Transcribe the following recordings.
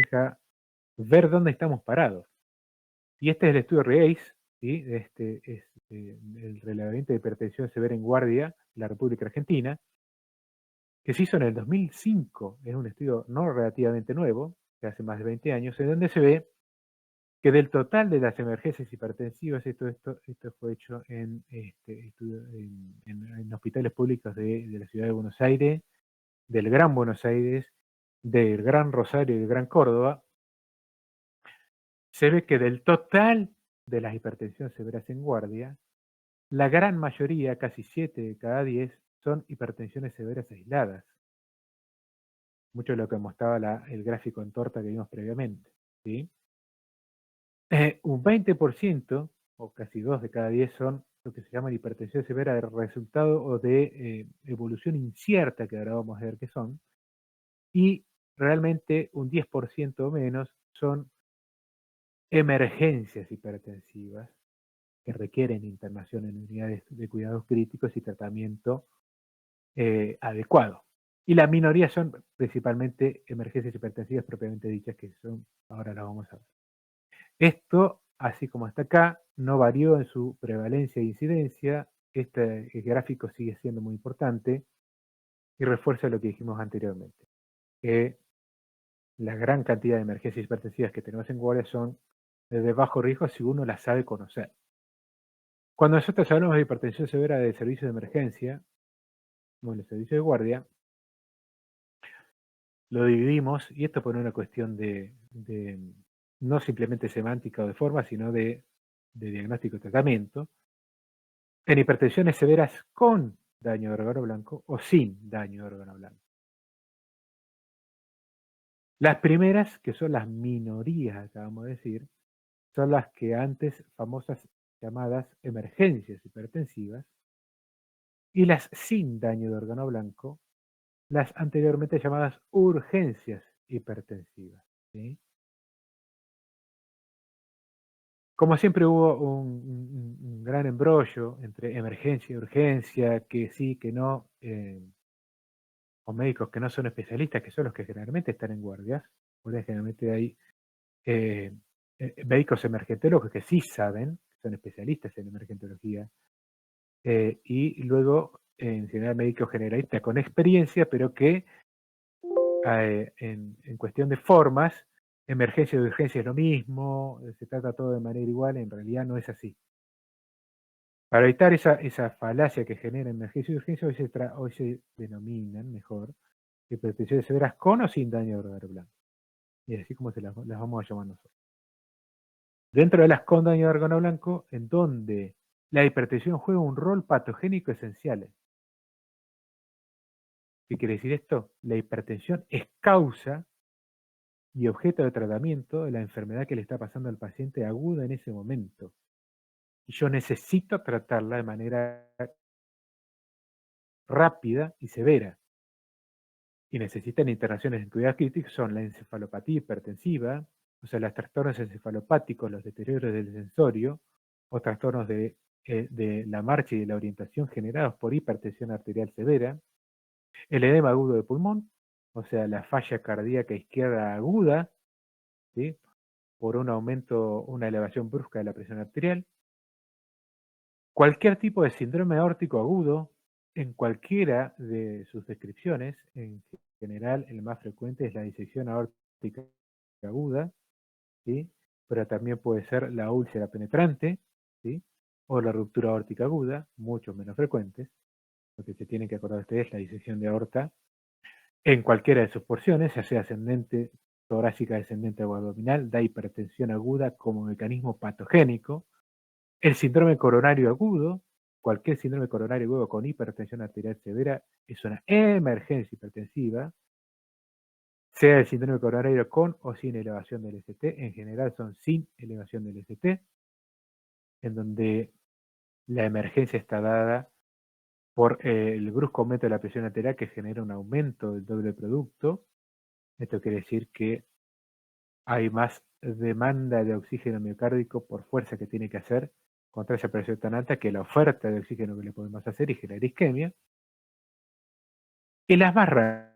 deja ver dónde estamos parados. Y este es el estudio REACE, ¿sí? Este es el relevamiento de hipertensión severa en guardia en la República Argentina, que se hizo en el 2005. Es un estudio no relativamente nuevo, de hace más de 20 años, en donde se ve que del total de las emergencias hipertensivas, esto fue hecho en, en hospitales públicos de la ciudad de Buenos Aires, del Gran Buenos Aires, del Gran Rosario y del Gran Córdoba, se ve que del total de las hipertensiones severas en guardia, la gran mayoría, casi 7 de cada 10, son hipertensiones severas aisladas. Mucho de lo que mostraba el gráfico en torta que vimos previamente, ¿sí? Un 20%, o casi 2 de cada 10, son lo que se llama hipertensión severa de resultado o de evolución incierta, que ahora vamos a ver qué son, y realmente un 10% o menos son emergencias hipertensivas que requieren internación en unidades de cuidados críticos y tratamiento adecuado. Y la minoría son principalmente emergencias hipertensivas propiamente dichas, que son, ahora las vamos a ver. Esto, así como hasta acá, no varió en su prevalencia e incidencia. Este gráfico sigue siendo muy importante y refuerza lo que dijimos anteriormente, que la gran cantidad de emergencias hipertensivas que tenemos en guardia son de bajo riesgo si uno las sabe conocer. Cuando nosotros hablamos de hipertensión severa de servicio de emergencia, bueno, el servicio de guardia, lo dividimos, y esto por una cuestión de no simplemente semántica o de forma, sino de diagnóstico y tratamiento, en hipertensiones severas con daño de órgano blanco o sin daño de órgano blanco. Las primeras, que son las minorías, acabamos de decir, son las que antes famosas llamadas emergencias hipertensivas, y las sin daño de órgano blanco, las anteriormente llamadas urgencias hipertensivas, ¿sí? Como siempre hubo un gran embrollo entre emergencia y urgencia, que sí, que no, o médicos que no son especialistas, que son los que generalmente están en guardias, porque generalmente hay médicos emergentólogos que sí saben, son especialistas en emergentología, y luego en general médicos generalistas con experiencia, pero que en cuestión de formas, emergencia y urgencia es lo mismo, se trata todo de manera igual, en realidad no es así. Para evitar esa falacia que genera emergencia y urgencia, hoy se denominan mejor hipertensiones severas con o sin daño de órgano blanco. Y así como las vamos a llamar nosotros. Dentro de las con daño de órgano blanco, en donde la hipertensión juega un rol patogénico esencial. ¿Qué quiere decir esto? La hipertensión es causa y objeto de tratamiento de la enfermedad que le está pasando al paciente aguda en ese momento. Y yo necesito tratarla de manera rápida y severa. Y necesitan internaciones en cuidados críticos, son la encefalopatía hipertensiva, o sea, los trastornos encefalopáticos, los deterioros del sensorio, o trastornos de la marcha y de la orientación generados por hipertensión arterial severa, el edema agudo de pulmón, o sea, la falla cardíaca izquierda aguda, ¿sí? Por un aumento, una elevación brusca de la presión arterial, cualquier tipo de síndrome aórtico agudo, en cualquiera de sus descripciones, en general el más frecuente es la disección aórtica aguda, ¿sí? Pero también puede ser la úlcera penetrante, ¿sí? O la ruptura aórtica aguda, mucho menos frecuentes. Lo que se tienen que acordar ustedes es la disección de aorta en cualquiera de sus porciones, ya sea ascendente, torácica, descendente o abdominal, da hipertensión aguda como mecanismo patogénico. El síndrome coronario agudo, cualquier síndrome coronario agudo con hipertensión arterial severa, es una emergencia hipertensiva, sea el síndrome coronario con o sin elevación del ST, en general son sin elevación del ST, en donde la emergencia está dada por el brusco aumento de la presión arterial que genera un aumento del doble producto. Esto quiere decir que hay más demanda de oxígeno miocárdico por fuerza que tiene que hacer contra esa presión tan alta que la oferta de oxígeno que le podemos hacer y generar isquemia. Y las más raras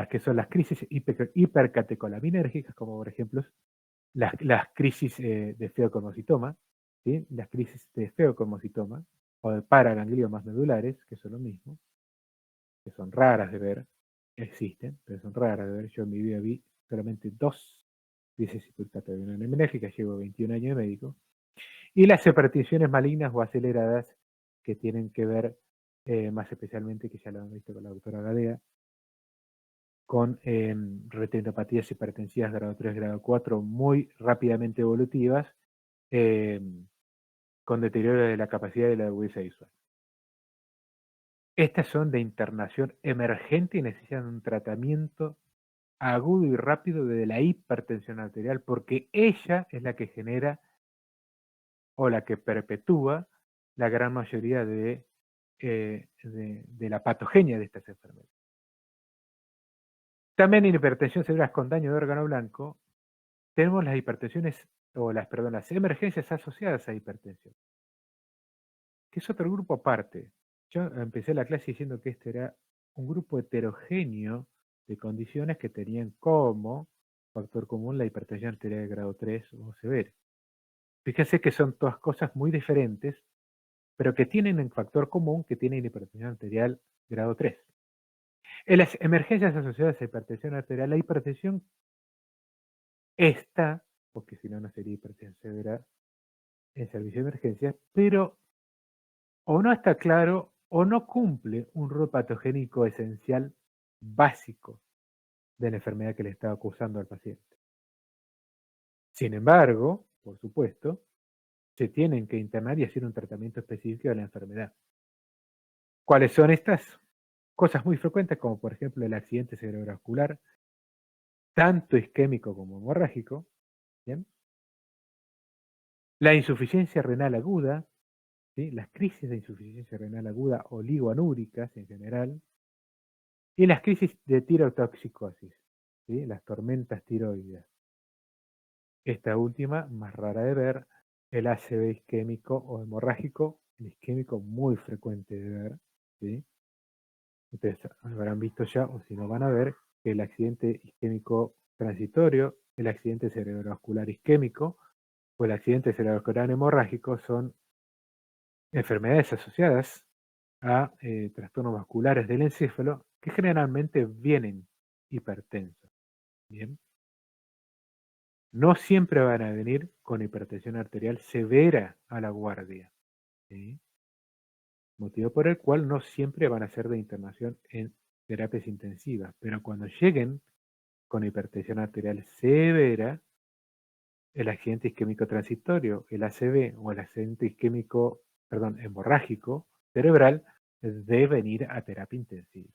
que son las crisis hipercatecolaminérgicas, como por ejemplo las crisis de feocomocitoma, ¿sí? Las crisis de feocomocitoma o de paragangliomas medulares, que son lo mismo, que son raras de ver, existen, pero son raras de ver. Yo en mi vida vi solamente 2 crisis hipercatecolaminérgicas, llevo 21 años de médico, y las hipertensiones malignas o aceleradas que tienen que ver más especialmente, que ya lo han visto con la doctora Gadea, con retinopatías hipertensivas grado 3, grado 4, muy rápidamente evolutivas, con deterioro de la capacidad de la agudeza visual. Estas son de internación emergente y necesitan un tratamiento agudo y rápido de la hipertensión arterial, porque ella es la que genera o la que perpetúa la gran mayoría de la patogenia de estas enfermedades. También en hipertensión severa con daño de órgano blanco, tenemos las hipertensiones, las emergencias asociadas a hipertensión, que es otro grupo aparte. Yo empecé la clase diciendo que este era un grupo heterogéneo de condiciones que tenían como factor común la hipertensión arterial de grado 3 o severa. Fíjense que son todas cosas muy diferentes, pero que tienen en factor común que tienen hipertensión arterial grado 3. En las emergencias asociadas a hipertensión arterial, la hipertensión está, porque si no, no sería hipertensión severa en servicio de emergencia, pero o no está claro o no cumple un rol patogénico esencial básico de la enfermedad que le está acusando al paciente. Sin embargo, por supuesto, se tienen que internar y hacer un tratamiento específico de la enfermedad. ¿Cuáles son estas? Cosas muy frecuentes como por ejemplo el accidente cerebrovascular, tanto isquémico como hemorrágico, ¿bien? La insuficiencia renal aguda, ¿sí? Las crisis de insuficiencia renal aguda oligoanúricas en general, y las crisis de tirotoxicosis, ¿sí? Las tormentas tiroides. Esta última, más rara de ver, el ACV isquémico o hemorrágico, el isquémico muy frecuente de ver, ¿sí? Ustedes habrán visto ya, o si no van a ver, que el accidente isquémico transitorio, el accidente cerebrovascular isquémico o el accidente cerebrovascular hemorrágico son enfermedades asociadas a trastornos vasculares del encéfalo que generalmente vienen hipertensos. Bien. No siempre van a venir con hipertensión arterial severa a la guardia, ¿sí? Motivo por el cual no siempre van a ser de internación en terapias intensivas, pero cuando lleguen con hipertensión arterial severa, el accidente isquémico transitorio, el ACV o el accidente isquémico, perdón, hemorrágico cerebral, deben ir a terapia intensiva.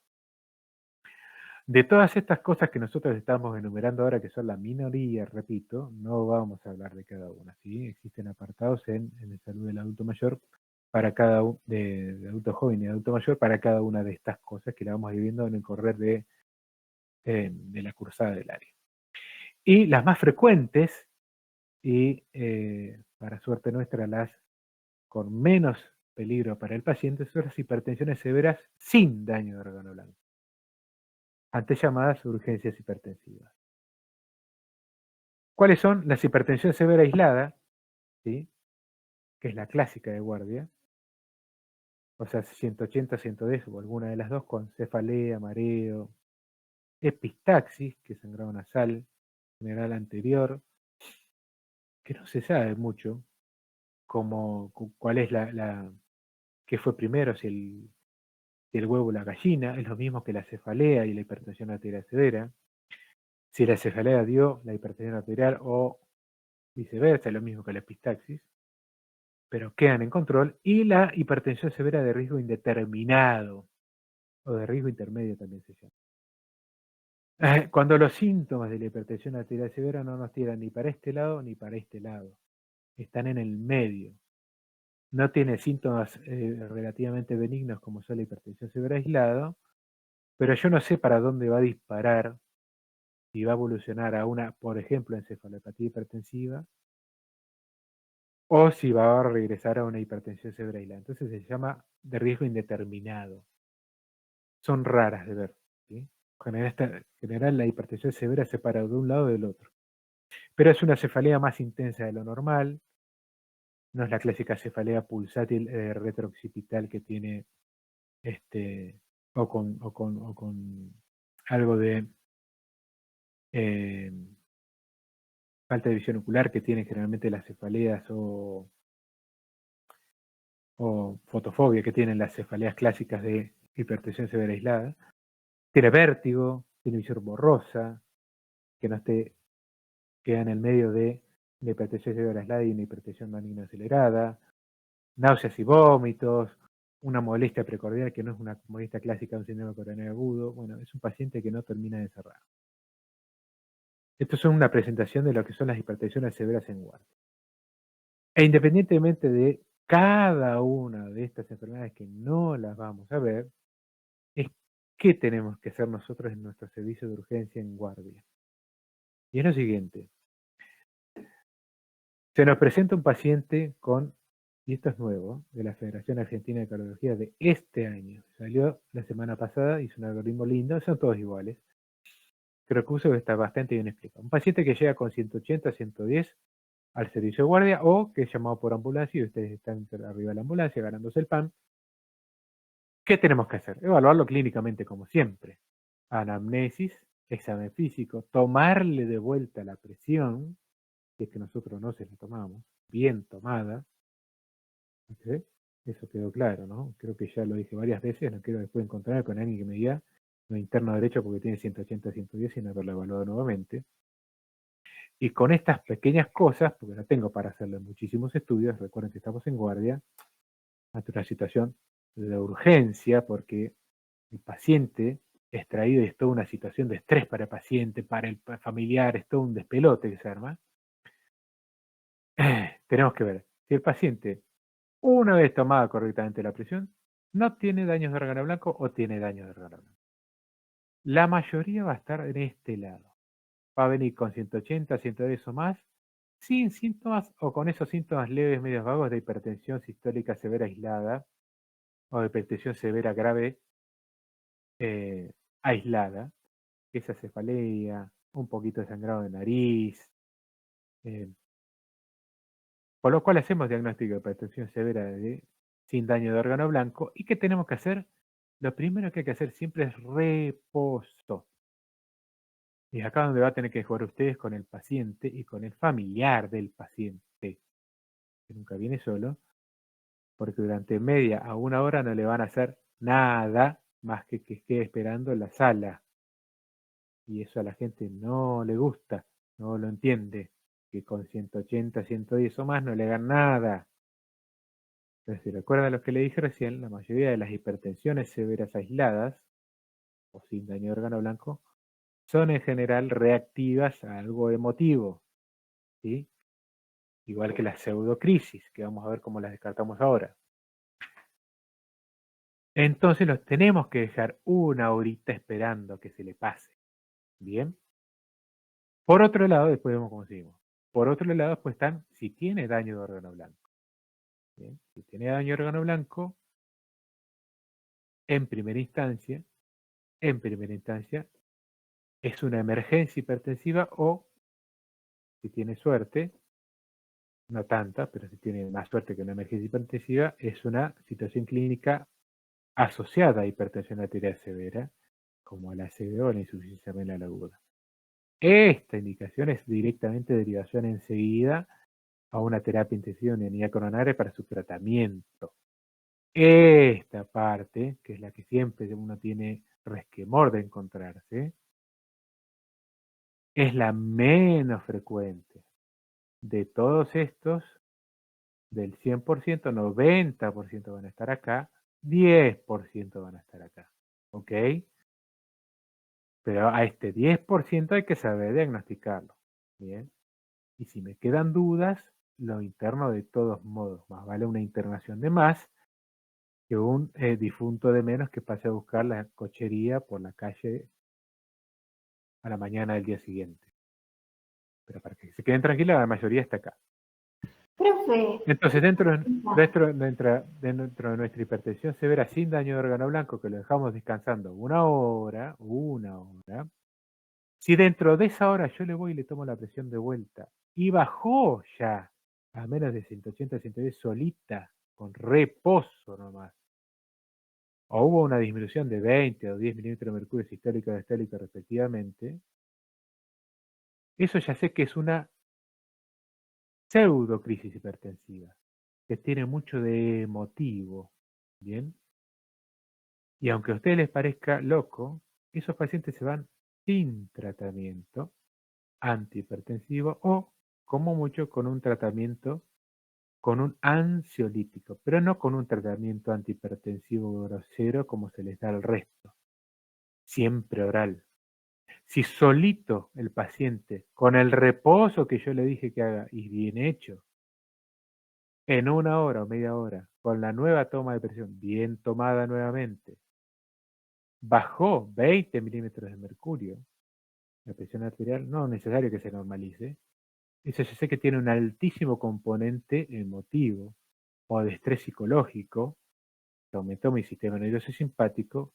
De todas estas cosas que nosotros estamos enumerando ahora, que son la minoría, repito, no vamos a hablar de cada una, ¿sí? Existen apartados en la salud del adulto mayor para cada uno, de adulto joven y adulto mayor, para cada una de estas cosas que la vamos viviendo en el correr de la cursada del área. Y las más frecuentes, y para suerte nuestra, las con menos peligro para el paciente, son las hipertensiones severas sin daño de órgano blanco, antes llamadas urgencias hipertensivas. ¿Cuáles son? Las hipertensión severa aislada, ¿sí? Que es la clásica de guardia, o sea, 180, 110 o alguna de las dos, con cefalea, mareo, epistaxis, que es sangrado nasal, general anterior, que no se sabe mucho cuál es qué fue primero, si el huevo o la gallina, es lo mismo que la cefalea y la hipertensión arterial severa. Si la cefalea dio la hipertensión arterial o viceversa, es lo mismo que la epistaxis, pero quedan en control. Y la hipertensión severa de riesgo indeterminado, o de riesgo intermedio también se llama. Cuando los síntomas de la hipertensión arterial severa no nos tiran ni para este lado ni para este lado, están en el medio. No tiene síntomas relativamente benignos como son la hipertensión severa aislado, pero yo no sé para dónde va a disparar, si va a evolucionar a una, por ejemplo, encefalopatía hipertensiva, o si va a regresar a una hipertensión severa aislada. Entonces se llama de riesgo indeterminado. Son raras de ver, ¿sí? En general, la hipertensión severa se para de un lado o del otro. Pero es una cefalea más intensa de lo normal, no es la clásica cefalea pulsátil retrooccipital que tiene o con algo de eh, falta de visión ocular que tienen generalmente las cefaleas o fotofobia que tienen las cefaleas clásicas de hipertensión severa aislada. Tiene vértigo, tiene visión borrosa, que no esté, queda en el medio de una hipertensión severa aislada y una hipertensión maligna acelerada, náuseas y vómitos, una molestia precordial que no es una molestia clásica de un síndrome coronario agudo. Bueno, es un paciente que no termina de cerrar. Esto es una presentación de lo que son las hipertensiones severas en guardia. E independientemente de cada una de estas enfermedades que no las vamos a ver, es qué tenemos que hacer nosotros en nuestro servicio de urgencia en guardia. Y es lo siguiente. Se nos presenta un paciente con, y esto es nuevo, de la Federación Argentina de Cardiología de este año. Salió la semana pasada, hizo un algoritmo lindo, son todos iguales. Creo que uso está bastante bien explicado. Un paciente que llega con 180, 110 al servicio de guardia o que es llamado por ambulancia y ustedes están arriba de la ambulancia ganándose el pan. ¿Qué tenemos que hacer? Evaluarlo clínicamente como siempre. Anamnesis, examen físico, tomarle de vuelta la presión, si es que nosotros no se la tomamos, bien tomada. ¿Okay? Eso quedó claro, ¿no? Creo que ya lo dije varias veces, no quiero después encontrarme con alguien que me diga no interno derecho porque tiene 180, 110 sin haberlo evaluado nuevamente. Y con estas pequeñas cosas, porque no tengo para hacerle muchísimos estudios, recuerden que estamos en guardia, ante una situación de urgencia, porque el paciente extraído es toda una situación de estrés para el paciente, para el familiar, es todo un despelote que se arma. Tenemos que ver si el paciente, una vez tomada correctamente la presión, no tiene daños de órgano blanco o tiene daños de órgano blanco. La mayoría va a estar en este lado. Va a venir con 180, 110 o más, sin síntomas o con esos síntomas leves, medios vagos de hipertensión sistólica severa aislada o de hipertensión severa grave aislada, esa cefalea, un poquito de sangrado de nariz, por lo cual hacemos diagnóstico de hipertensión severa sin daño de órgano blanco. ¿Y qué tenemos que hacer? Lo primero que hay que hacer siempre es reposo. Y es acá donde va a tener que jugar ustedes con el paciente y con el familiar del paciente, que nunca viene solo, porque durante media a una hora no le van a hacer nada más que esté esperando en la sala. Y eso a la gente no le gusta, no lo entiende, que con 180, 110 o más no le hagan nada. Entonces, si recuerdan lo que le dije recién, la mayoría de las hipertensiones severas aisladas, o sin daño de órgano blanco, son en general reactivas a algo emotivo, ¿sí? Igual que las pseudocrisis, que vamos a ver cómo las descartamos ahora. Entonces los tenemos que dejar una horita esperando que se le pase. ¿Bien? Por otro lado, después vemos cómo seguimos. Por otro lado, después están si tiene daño de órgano blanco. ¿Bien? Si tiene daño de órgano blanco, en primera instancia, es una emergencia hipertensiva o, si tiene suerte, no tanta, pero si tiene más suerte que una emergencia hipertensiva, es una situación clínica asociada a hipertensión arterial severa, como la ACV o la insuficiencia renal aguda. Esta indicación es directamente derivación enseguida a una terapia intensiva en unidad coronaria para su tratamiento. Esta parte, que es la que siempre uno tiene resquemor de encontrarse, es la menos frecuente. De todos estos, del 100%, 90% van a estar acá, 10% van a estar acá. ¿Ok? Pero a este 10% hay que saber diagnosticarlo. Bien. Y si me quedan dudas, lo interno de todos modos. Más vale una internación de más que un difunto de menos que pase a buscar la cochería por la calle a la mañana del día siguiente. Pero para que se queden tranquilos, la mayoría está acá. Profe, Entonces, dentro de nuestra hipertensión severa sin daño de órgano blanco, que lo dejamos descansando una hora, si dentro de esa hora yo le voy y le tomo la presión de vuelta y bajó ya a menos de 180, 110 solita, con reposo nomás, o hubo una disminución de 20 o 10 milímetros de mercurio sistólico y diastólico respectivamente, eso ya sé que es una pseudocrisis hipertensiva, que tiene mucho de emotivo, ¿bien? Y aunque a ustedes les parezca loco, esos pacientes se van sin tratamiento antihipertensivo o, como mucho, con un tratamiento con un ansiolítico, pero no con un tratamiento antihipertensivo grosero como se les da al resto, siempre oral. Si solito el paciente, con el reposo que yo le dije que haga y bien hecho, en una hora o media hora, con la nueva toma de presión bien tomada nuevamente, bajó 20 milímetros de mercurio, la presión arterial, no es necesario que se normalice. Eso yo sé que tiene un altísimo componente emotivo o de estrés psicológico, que aumentó mi sistema nervioso simpático,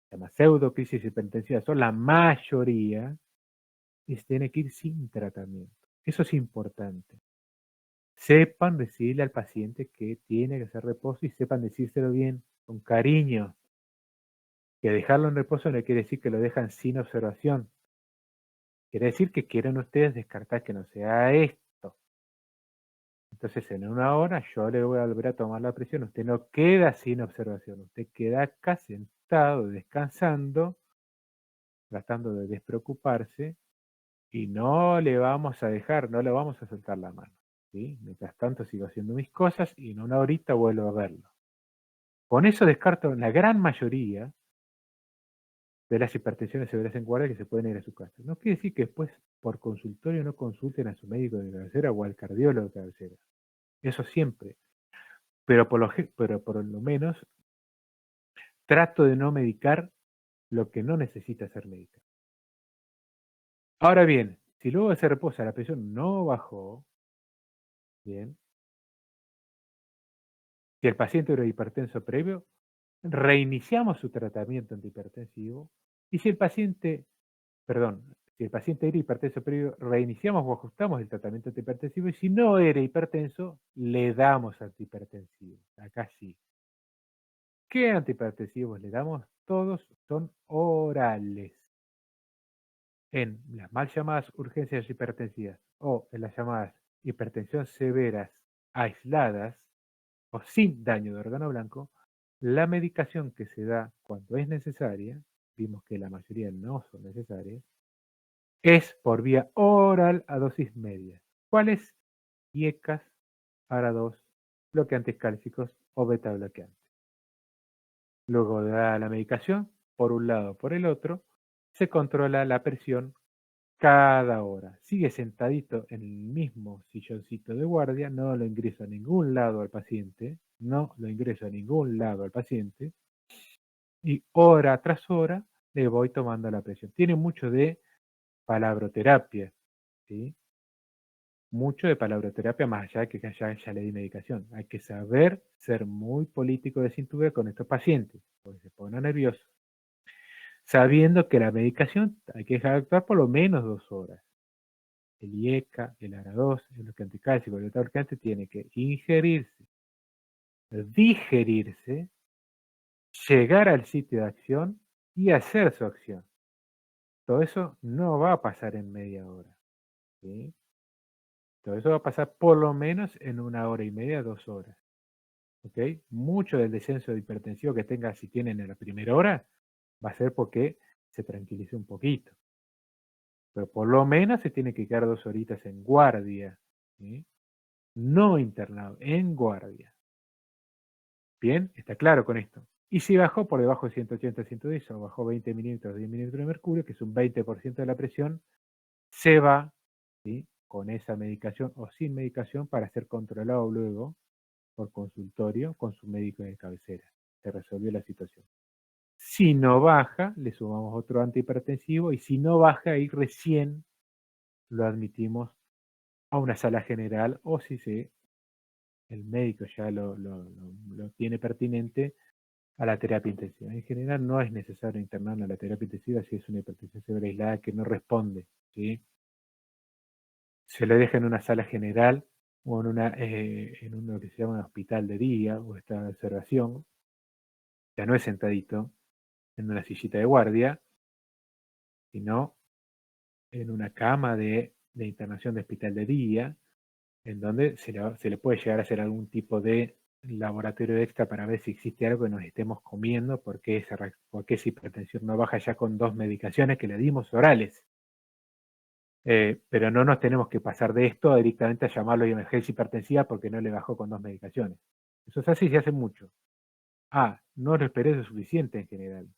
se llama pseudocrisis hipertensiva, son la mayoría, y se tiene que ir sin tratamiento. Eso es importante. Sepan decirle al paciente que tiene que hacer reposo y sepan decírselo bien, con cariño. Que dejarlo en reposo no quiere decir que lo dejan sin observación. Quiere decir que quieren ustedes descartar que no sea esto. Entonces, en una hora yo le voy a volver a tomar la presión. Usted no queda sin observación. Usted queda acá sentado, descansando, tratando de despreocuparse y no le vamos a dejar, no le vamos a soltar la mano. ¿Sí? Mientras tanto sigo haciendo mis cosas y en una horita vuelvo a verlo. Con eso descarto la gran mayoría de las hipertensiones severas en guardia que se pueden ir a su casa. No quiere decir que después por consultorio no consulten a su médico de cabecera o al cardiólogo de cabecera. Eso siempre. Pero por lo menos trato de no medicar lo que no necesita ser medicado. Ahora bien, si luego de ese reposo la presión no bajó, bien, si el paciente era hipertenso previo, reiniciamos su tratamiento antihipertensivo y si el paciente era hipertenso previo, reiniciamos o ajustamos el tratamiento antihipertensivo y si no era hipertenso, le damos antihipertensivo. Acá sí. ¿Qué antihipertensivos le damos? Todos son orales. En las mal llamadas urgencias hipertensivas o en las llamadas hipertensión severas aisladas o sin daño de órgano blanco, la medicación que se da cuando es necesaria, vimos que la mayoría no son necesarias, es por vía oral a dosis media. ¿Cuáles? IECAS, ARA2, bloqueantes cálcicos o beta bloqueantes. Luego de la medicación, por un lado o por el otro, se controla la presión cada hora. Sigue sentadito en el mismo silloncito de guardia, no lo ingreso a ningún lado al paciente, y hora tras hora le voy tomando la presión. Tiene mucho de palabroterapia, ¿sí? Mucho de palabroterapia más allá de que ya le di medicación. Hay que saber ser muy político de cintura con estos pacientes, porque se ponen nerviosos. Sabiendo que la medicación hay que dejar de actuar por lo menos 2 horas. El IECA, el ARA2, el bloqueante cálcico, el beta-bloqueante tiene que ingerirse, digerirse, llegar al sitio de acción y hacer su acción. Todo eso no va a pasar en media hora. ¿Sí? Todo eso va a pasar por lo menos en 1 hora y media, 2 horas. ¿Ok? Mucho del descenso de hipertensivo que tenga, si tienen en la primera hora, va a ser porque se tranquilice un poquito. Pero por lo menos se tiene que quedar 2 horitas en guardia. ¿Sí? No internado, en guardia. Bien, está claro con esto. Y si bajó por debajo de 180, 110 o bajó 20 milímetros, 10 milímetros de mercurio, que es un 20% de la presión, se va, ¿sí?, con esa medicación o sin medicación para ser controlado luego por consultorio con su médico de cabecera. Se resolvió la situación. Si no baja, le sumamos otro antihipertensivo y si no baja, ahí recién lo admitimos a una sala general o si se el médico ya lo tiene pertinente a la terapia intensiva. En general no es necesario internarlo a la terapia intensiva si es una hipertensión severa aislada que no responde, ¿sí? Se le deja en una sala general o en uno que se llama un hospital de día o estado de observación, ya no es sentadito en una sillita de guardia, sino en una cama de internación de hospital de día, en donde se le puede llegar a hacer algún tipo de laboratorio extra para ver si existe algo que nos estemos comiendo, porque esa hipertensión no baja ya con 2 medicaciones que le dimos orales. Pero no nos tenemos que pasar de esto directamente a llamarlo emergencia hipertensiva porque no le bajó con 2 medicaciones. Eso es así, se hace mucho. No lo esperé lo suficiente en general.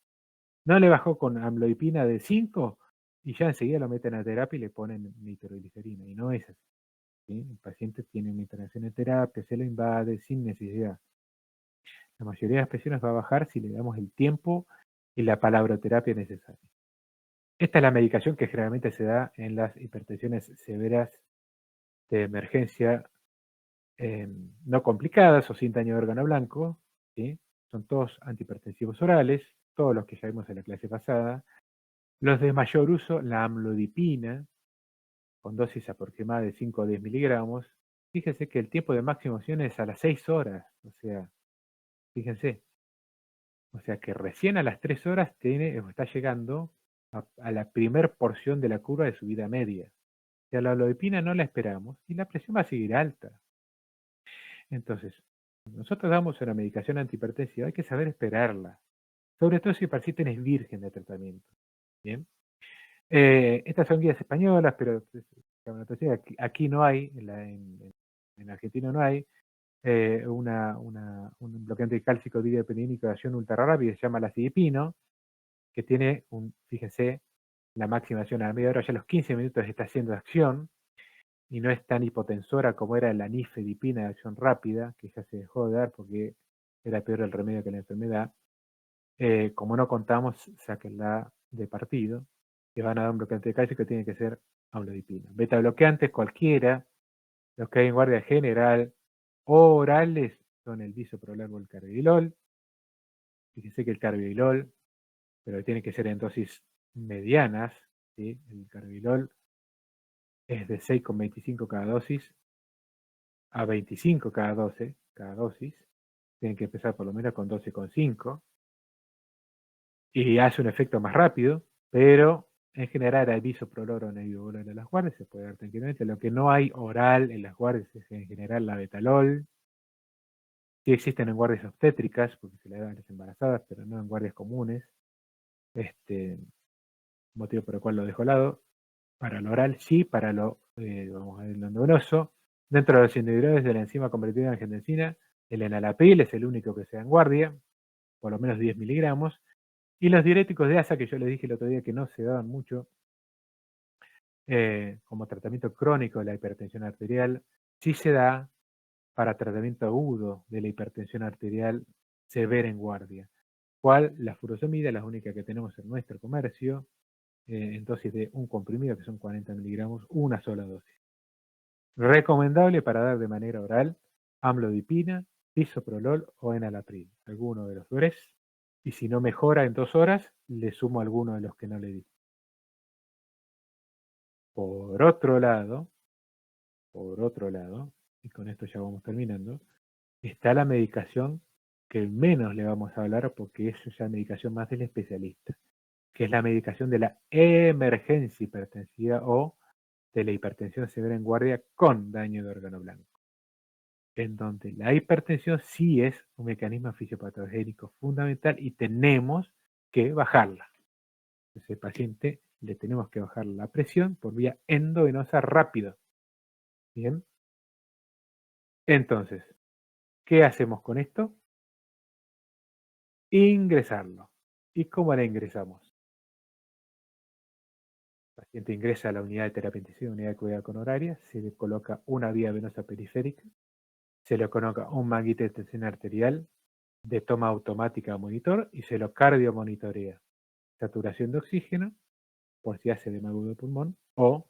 No le bajó con amlodipina de 5 y ya enseguida lo meten a terapia y le ponen nitroglicerina. Y no es así, ¿sí? El paciente tiene una internación en terapia, se lo invade sin necesidad. La mayoría de las presiones va a bajar si le damos el tiempo y la palabroterapia necesaria. Esta es la medicación que generalmente se da en las hipertensiones severas de emergencia no complicadas o sin daño de órgano blanco, ¿sí? Son todos antihipertensivos orales, todos los que ya vimos en la clase pasada. Los de mayor uso, la amlodipina, con dosis aproximada de 5 o 10 miligramos. Fíjense que el tiempo de máxima acción es a las 6 horas, o sea, fíjense, o sea que recién a las 3 horas está llegando a la primer porción de la curva de subida media. O sea, la amlodipina no la esperamos y la presión va a seguir alta. Entonces, nosotros damos una medicación antihipertensiva, hay que saber esperarla, sobre todo si el paciente es virgen de tratamiento. Bien. Estas son guías españolas, pero aquí no hay, en Argentina no hay, un bloqueante cálcico diidropyridínico de acción ultra rápida que se llama la cidipino, que tiene, fíjense, la máxima acción a la media hora, ya a los 15 minutos está haciendo acción, y no es tan hipotensora como era la nifedipina de acción rápida, que ya se dejó de dar porque era peor el remedio que la enfermedad. Como no contamos, sáquenla de partido, que van a dar un bloqueante de calcio que tiene que ser amlodipina. Beta bloqueantes cualquiera, los que hay en guardia general, orales, son el bisoprolol o el carvedilol. Fíjense que el carvedilol, pero tiene que ser en dosis medianas, ¿sí? El carvedilol es de 6,25 cada dosis a 25 cada dosis. Tienen que empezar por lo menos con 12,5. Y hace un efecto más rápido, pero en general hay bisoprolol o nebivolol en las guardias, se puede dar tranquilamente. Lo que no hay oral en las guardias es en general la betalol. Sí existen en guardias obstétricas, porque se le dan a las embarazadas, pero no en guardias comunes. Motivo por el cual lo dejo al lado. Para lo oral sí, para lo endovenoso. Dentro de los inhibidores de la enzima convertida en angiotensina, el enalapril es el único que se da en guardia, por lo menos 10 miligramos. Y los diuréticos de asa, que yo les dije el otro día que no se daban mucho como tratamiento crónico de la hipertensión arterial, sí se da para tratamiento agudo de la hipertensión arterial severa en guardia. ¿Cuál? La furosemida, la única que tenemos en nuestro comercio, en dosis de un comprimido, que son 40 miligramos, una sola dosis. Recomendable para dar de manera oral amlodipina, bisoprolol o enalapril, alguno de los tres. Y si no mejora en 2 horas, le sumo alguno de los que no le di. Por otro lado, y con esto ya vamos terminando, está la medicación que menos le vamos a hablar porque es ya medicación más del especialista, que es la medicación de la emergencia hipertensiva o de la hipertensión severa en guardia con daño de órgano blanco, en donde la hipertensión sí es un mecanismo fisiopatogénico fundamental y tenemos que bajarla. Ese paciente le tenemos que bajar la presión por vía endovenosa rápido. Bien. Entonces, ¿qué hacemos con esto? Ingresarlo. ¿Y cómo la ingresamos? El paciente ingresa a la unidad de terapia intensiva, unidad de cuidado con horaria, se le coloca una vía venosa periférica, se le coloca un manguito de tensión arterial de toma automática a monitor y se lo cardiomonitorea. Saturación de oxígeno, por si hace edema agudo de pulmón, o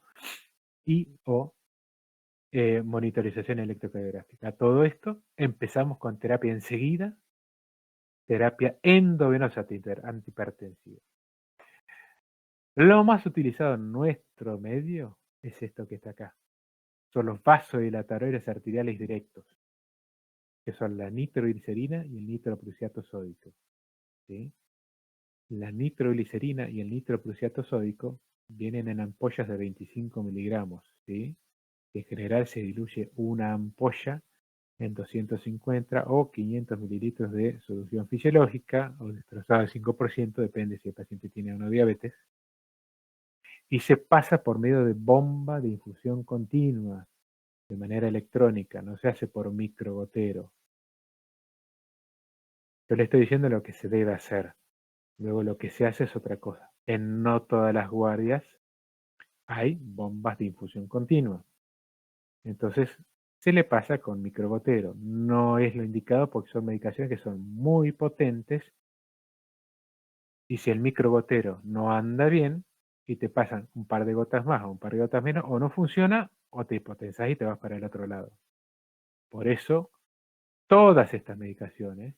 monitorización electrocardiográfica. A todo esto empezamos con terapia enseguida, terapia endovenosa antihipertensiva. Lo más utilizado en nuestro medio es esto que está acá. Son los vasodilatadores arteriales directos, que son la nitroglicerina y el nitroprusiato sódico. ¿Sí? La nitroglicerina y el nitroprusiato sódico vienen en ampollas de 25 miligramos. ¿Sí? En general se diluye una ampolla en 250 o 500 mililitros de solución fisiológica o destrozada al 5%, depende si el paciente tiene o no diabetes, y se pasa por medio de bomba de infusión continua, de manera electrónica, no se hace por microgotero. Yo le estoy diciendo lo que se debe hacer, luego lo que se hace es otra cosa. En no todas las guardias hay bombas de infusión continua. Entonces, se le pasa con microgotero. No es lo indicado porque son medicaciones que son muy potentes y si el microgotero no anda bien y te pasan un par de gotas más o un par de gotas menos, o no funciona o te hipotensás y te vas para el otro lado. Por eso, todas estas medicaciones,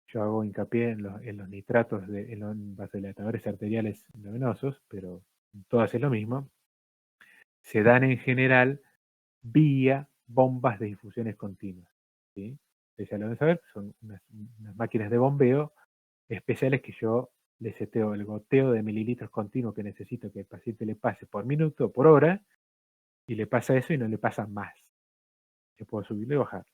yo hago hincapié en los nitratos, en los vasodilatadores arteriales endovenosos, pero en todas es lo mismo, se dan en general vía bombas de infusiones continuas. ¿Sí? Ustedes ya lo deben saber, son unas máquinas de bombeo especiales que yo le seteo el goteo de mililitros continuo que necesito que el paciente le pase por minuto o por hora, y le pasa eso y no le pasa más. Yo puedo subirlo y bajar.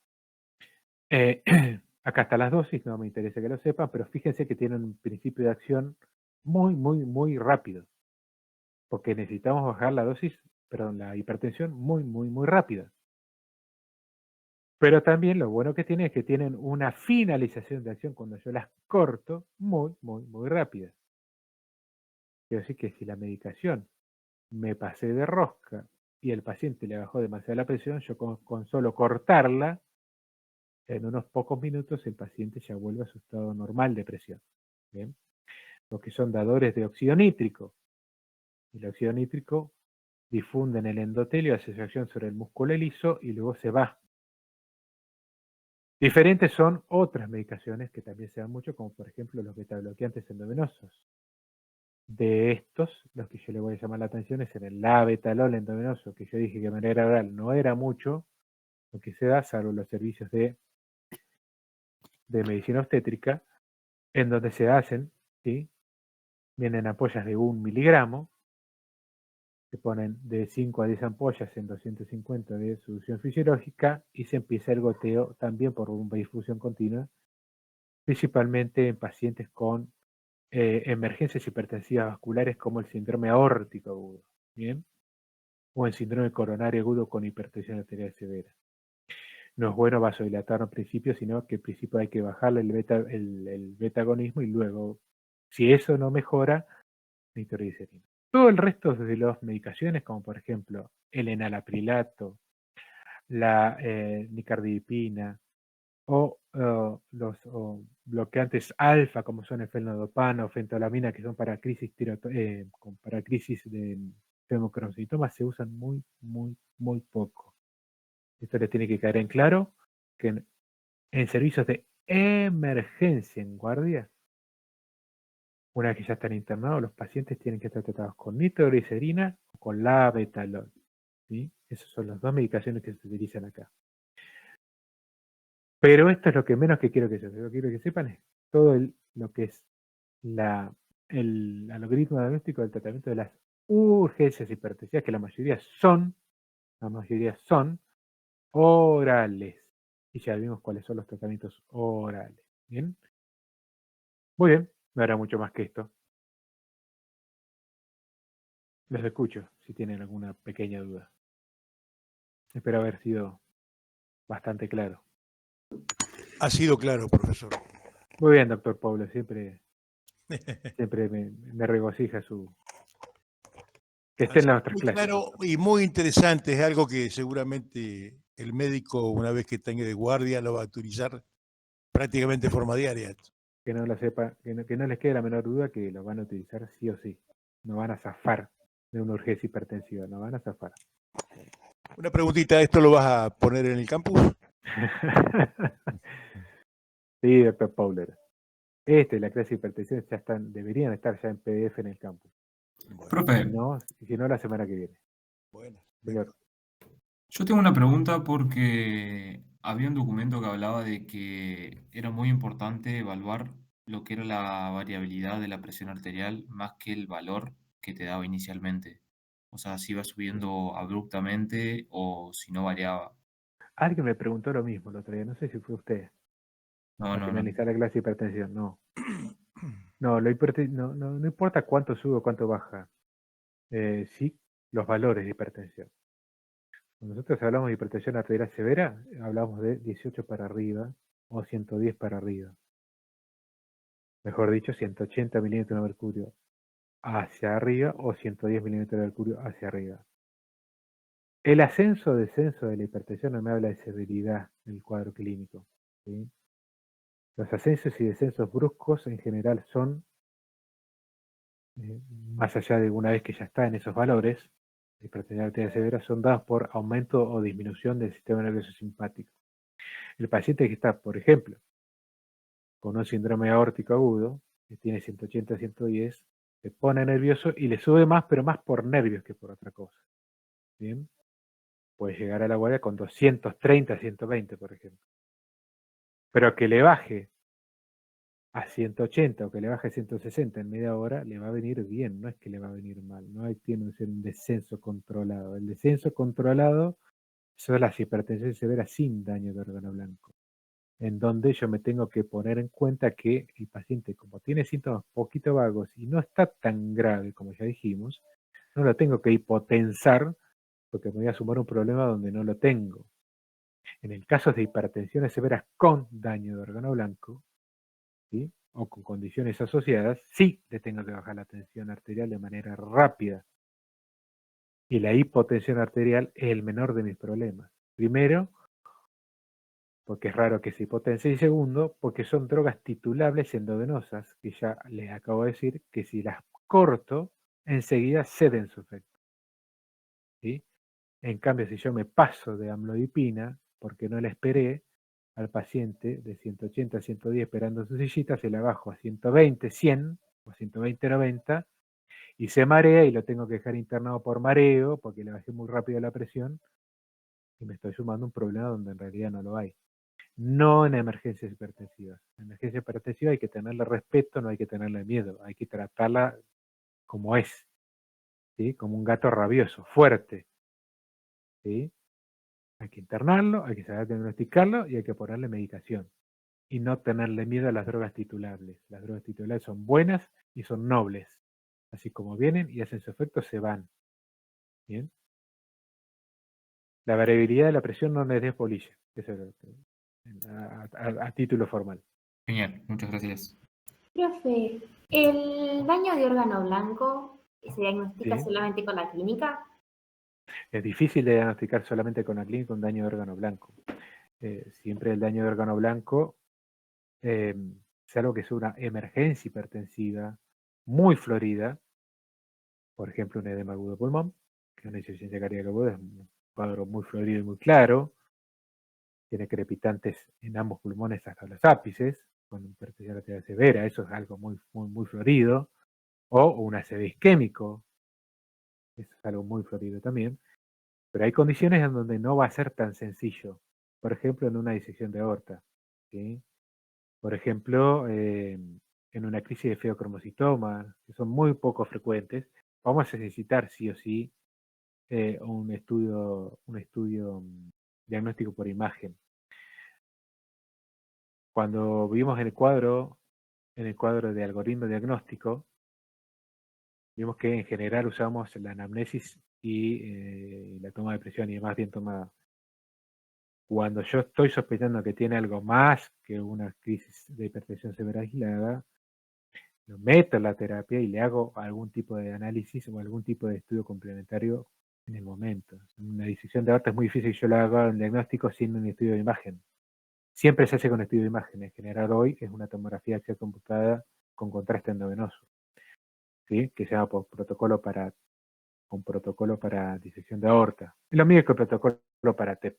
Acá están las dosis, no me interesa que lo sepan, pero fíjense que tienen un principio de acción muy rápido, porque necesitamos bajar la dosis, perdón, la hipertensión muy rápida. Pero también lo bueno que tiene es que tienen una finalización de acción cuando yo las corto muy rápida. Quiero decir que si la medicación me pasé de rosca y el paciente le bajó demasiado la presión, yo con solo cortarla, en unos pocos minutos el paciente ya vuelve a su estado normal de presión. ¿Bien? Porque son dadores de óxido nítrico. Y el óxido nítrico difunde en el endotelio, hace su acción sobre el músculo liso y luego se va. Diferentes son otras medicaciones que también se dan mucho, como por ejemplo los betabloqueantes endovenosos. De estos, los que yo le voy a llamar la atención es en el labetalol endovenoso, que yo dije que de manera oral no era mucho lo que se da, salvo los servicios de medicina obstétrica, en donde se hacen, ¿sí? Vienen ampollas de 1 miligramo, se ponen de 5 a 10 ampollas en 250 de solución fisiológica y se empieza el goteo también por bomba de infusión continua, principalmente en pacientes con emergencias hipertensivas vasculares como el síndrome aórtico agudo, ¿bien? O el síndrome coronario agudo con hipertensión arterial severa. No es bueno vasodilatar al principio, sino que al principio hay que bajarle el beta-agonismo y luego, si eso no mejora, nitroglicerina. Todo el resto de las medicaciones, como por ejemplo el enalaprilato, la nicardipina o los bloqueantes alfa, como son el felnodopano o fentolamina, que son para crisis, para crisis de hemocromocytoma, se usan muy poco. Esto le tiene que caer en claro que en servicios de emergencia en guardia, una vez que ya están internados, los pacientes tienen que estar tratados con nitroglicerina o con labetalol. ¿Sí? Esas son las dos medicaciones que se utilizan acá. Pero esto es lo que menos que quiero que sepan. Lo que quiero que sepan es todo lo que es el algoritmo diagnóstico del tratamiento de las urgencias hipertensivas, que la mayoría son orales. Y ya vimos cuáles son los tratamientos orales. ¿Bien? Muy bien, no era mucho más que esto. Les escucho si tienen alguna pequeña duda. Espero haber sido bastante claro. Ha sido claro, profesor. Muy bien, doctor Pablo, siempre me regocija que esté en las otras Muy clases. claro y muy interesante. Es algo que seguramente el médico, una vez que tenga de guardia, lo va a utilizar prácticamente de forma diaria. Que no lo sepa, que no les quede la menor duda que lo van a utilizar sí o sí. No van a zafar de una urgencia hipertensiva, no van a zafar. Una preguntita, ¿esto lo vas a poner en el campus? Sí, doctor Powler. La clase de hipertensión ya deberían estar ya en PDF en el campus. Bueno, Profe, Si no, la semana que viene. bueno, Señor. yo tengo una pregunta porque había un documento que hablaba de que era muy importante evaluar lo que era la variabilidad de la presión arterial más que el valor que te daba inicialmente. O sea, si iba subiendo abruptamente o si no variaba. Alguien me preguntó lo mismo el otro día, no sé si fue usted, No, al no, no. finalizar la clase de hipertensión. No, no importa cuánto sube o cuánto baja, sí los valores de hipertensión. Cuando nosotros hablamos de hipertensión arterial severa, hablamos de 18 para arriba o 110 para arriba. Mejor dicho, 180 milímetros de mercurio hacia arriba o 110 milímetros de mercurio hacia arriba. El ascenso o descenso de la hipertensión no me habla de severidad del cuadro clínico. ¿Sí? Los ascensos y descensos bruscos en general son, más allá de una vez que ya está en esos valores, de hipertensión arterial severa, son dados por aumento o disminución del sistema nervioso simpático. El paciente que está, por ejemplo, con un síndrome aórtico agudo, que tiene 180-110, se pone nervioso y le sube más, pero más por nervios que por otra cosa. ¿Bien? Puede llegar a la guardia con 230-120, por ejemplo. Pero que le baje a 180 o que le baje a 160 en media hora, le va a venir bien, no es que le va a venir mal, no tiene que ser un descenso controlado. El descenso controlado son las hipertensiones severas sin daño de órgano blanco, en donde yo me tengo que poner en cuenta que el paciente, como tiene síntomas poquito vagos y no está tan grave como ya dijimos, no lo tengo que hipotensar porque me voy a sumar un problema donde no lo tengo. En el caso de hipertensiones severas con daño de órgano blanco, ¿sí? O con condiciones asociadas, sí le tengo que bajar la tensión arterial de manera rápida. Y la hipotensión arterial es el menor de mis problemas. Primero, porque es raro que se hipotense, y segundo, porque son drogas titulables endovenosas, que ya les acabo de decir que si las corto, enseguida ceden su efecto. ¿Sí? En cambio, si yo me paso de amlodipina, porque no la esperé, al paciente de 180 a 110 esperando su sillita, se la bajo a 120, 100 o 120, 90 y se marea y lo tengo que dejar internado por mareo porque le bajé muy rápido la presión y me estoy sumando un problema donde en realidad no lo hay. No en emergencias hipertensivas. En emergencia hipertensiva hay que tenerle respeto, no hay que tenerle miedo, hay que tratarla como es, ¿sí? Como un gato rabioso, fuerte, ¿sí? Hay que internarlo, hay que saber diagnosticarlo y hay que ponerle medicación. Y no tenerle miedo a las drogas titulables. Las drogas titulables son buenas y son nobles. Así como vienen y hacen su efecto, se van. ¿Bien? La variabilidad de la presión no les des bolilla. Eso es a título formal. Genial, muchas gracias. Profe, ¿el daño de órgano blanco se diagnostica ¿Sí? solamente con la clínica? Es difícil de diagnosticar solamente con la clínica un daño de órgano blanco. Siempre el daño de órgano blanco, salvo que es una emergencia hipertensiva muy florida, por ejemplo, un edema agudo de pulmón, que es una insuficiencia cardíaca aguda, es un cuadro muy florido y muy claro, tiene crepitantes en ambos pulmones hasta los ápices, con hipertensión arterial severa, eso es algo muy florido, o un ACV isquémico, eso es algo muy florido también, pero hay condiciones en donde no va a ser tan sencillo, por ejemplo, en una disección de aorta, ¿sí? Por ejemplo, en una crisis de feocromocitoma, que son muy poco frecuentes, vamos a necesitar sí o sí un estudio diagnóstico por imagen. Cuando vimos en el cuadro de algoritmo diagnóstico, vimos que en general usamos la anamnesis y la toma de presión y demás bien tomada. Cuando yo estoy sospechando que tiene algo más que una crisis de hipertensión severa aislada, lo meto en la terapia y le hago algún tipo de análisis o algún tipo de estudio complementario en el momento. En una disección de aorta es muy difícil que yo le haga un diagnóstico sin un estudio de imagen. Siempre se hace con estudio de imagen. En general hoy es una tomografía axial computada con contraste endovenoso, ¿sí? Que se llama por protocolo para con protocolo para disección de aorta. Es lo mismo que el protocolo para TEP.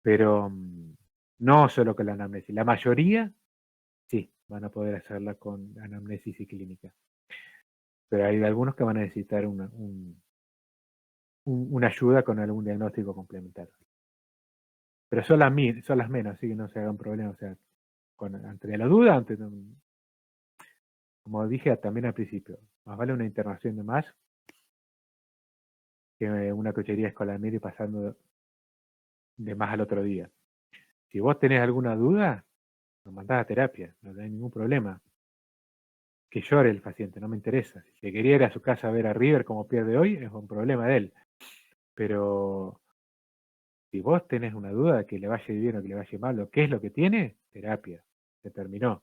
Pero no solo con la anamnesis. La mayoría, sí, van a poder hacerla con anamnesis y clínica. Pero hay algunos que van a necesitar una ayuda con algún diagnóstico complementario. Pero son las menos, así que no se hagan problemas. O sea, ante la duda, como dije también al principio, más vale una internación de más que una cochería escolar y pasando de más al otro día. Si vos tenés alguna duda, lo mandás a terapia, no hay ningún problema. Que llore el paciente, no me interesa. Si se quería ir a su casa a ver a River como pierde hoy, es un problema de él. Pero si vos tenés una duda de que le vaya bien o que le vaya mal, o qué es lo que tiene, terapia. Se terminó.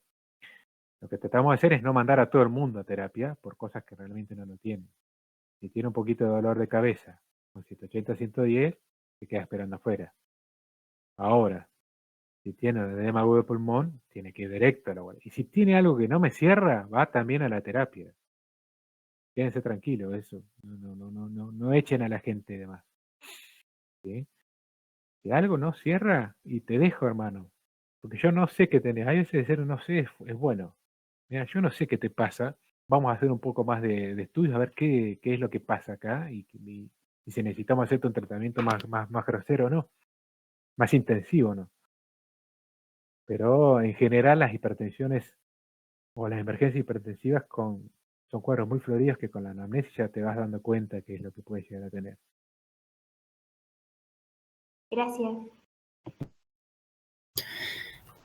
Lo que tratamos de hacer es no mandar a todo el mundo a terapia por cosas que realmente no lo tienen. Si tiene un poquito de dolor de cabeza, con 180, 110, se queda esperando afuera. Ahora, si tiene edema agudo de pulmón, tiene que ir directo a la guardia. Y si tiene algo que no me cierra, va también a la terapia. Quédense tranquilos, eso. No echen a la gente de más. ¿Sí? Si algo no cierra, y te dejo, hermano. Porque yo no sé qué tenés. Hay veces decir no sé es bueno. Mira, yo no sé qué te pasa. Vamos a hacer un poco más de estudios a ver qué es lo que pasa acá y si necesitamos hacerte un tratamiento más grosero o no. Más intensivo o no. Pero en general las hipertensiones o las emergencias hipertensivas son cuadros muy floridos que con la anamnesis ya te vas dando cuenta qué es lo que puedes llegar a tener. Gracias.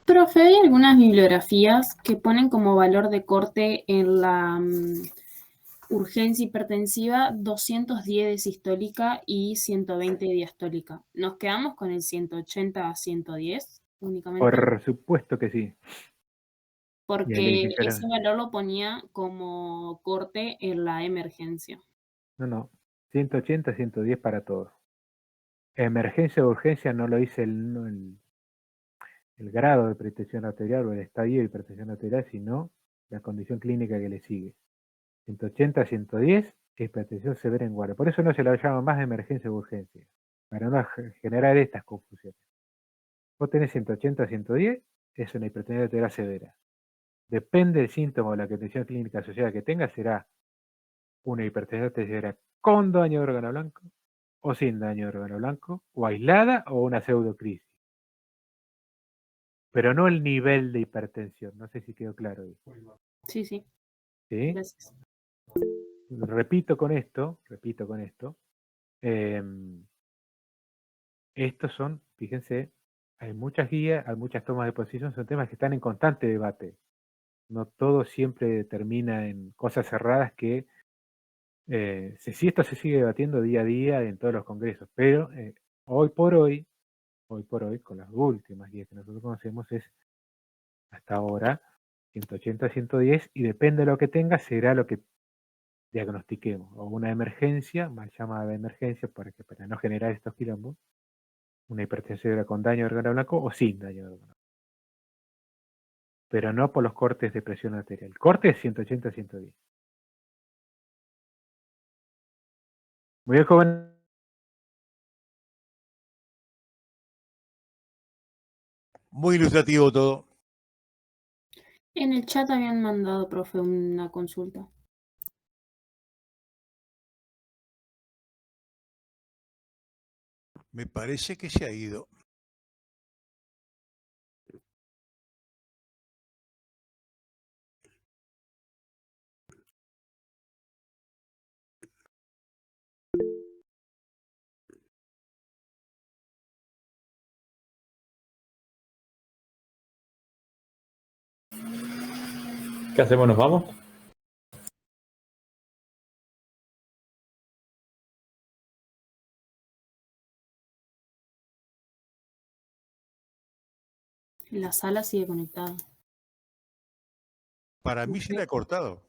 Profe, hay algunas bibliografías que ponen como valor de corte en la urgencia hipertensiva 210 de sistólica y 120 de diastólica. ¿Nos quedamos con el 180 a 110 únicamente? Por supuesto que sí. Porque ese valor lo ponía como corte en la emergencia. No. 180, 110 para todos. Emergencia o urgencia no lo dice el grado de hipertensión arterial o el estadio de hipertensión arterial, sino la condición clínica que le sigue. 180, 110, hipertensión severa en guardia. Por eso no se la llama más emergencia o urgencia, para no generar estas confusiones. Vos tenés 180, 110, es una hipertensión arterial severa. Depende del síntoma o la condición clínica asociada que tenga, será una hipertensión arterial severa con daño de órgano blanco o sin daño de órgano blanco, o aislada o una pseudocrisis. Pero no el nivel de hipertensión. No sé si quedó claro ahí. Sí, sí. ¿Sí? Gracias. Repito con esto. Estos son, fíjense, hay muchas guías, hay muchas tomas de posición, son temas que están en constante debate. No todo siempre termina en cosas cerradas que si esto se sigue debatiendo día a día en todos los congresos, pero hoy por hoy, con las últimas guías que nosotros conocemos, es hasta ahora 180, 110, y depende de lo que tenga, será lo que diagnostiquemos, o una emergencia, mal llamada de emergencia, para no generar estos quilombos, una hipertensión con daño de órgano blanco o sin daño de órgano blanco. Pero no por los cortes de presión arterial. Corte es 180, 110. Muy bien, joven. Muy ilustrativo todo. En el chat habían mandado, profe, una consulta. Me parece que se ha ido. ¿Qué hacemos? ¿Nos vamos? La sala sigue conectada. Para mí se le ha cortado.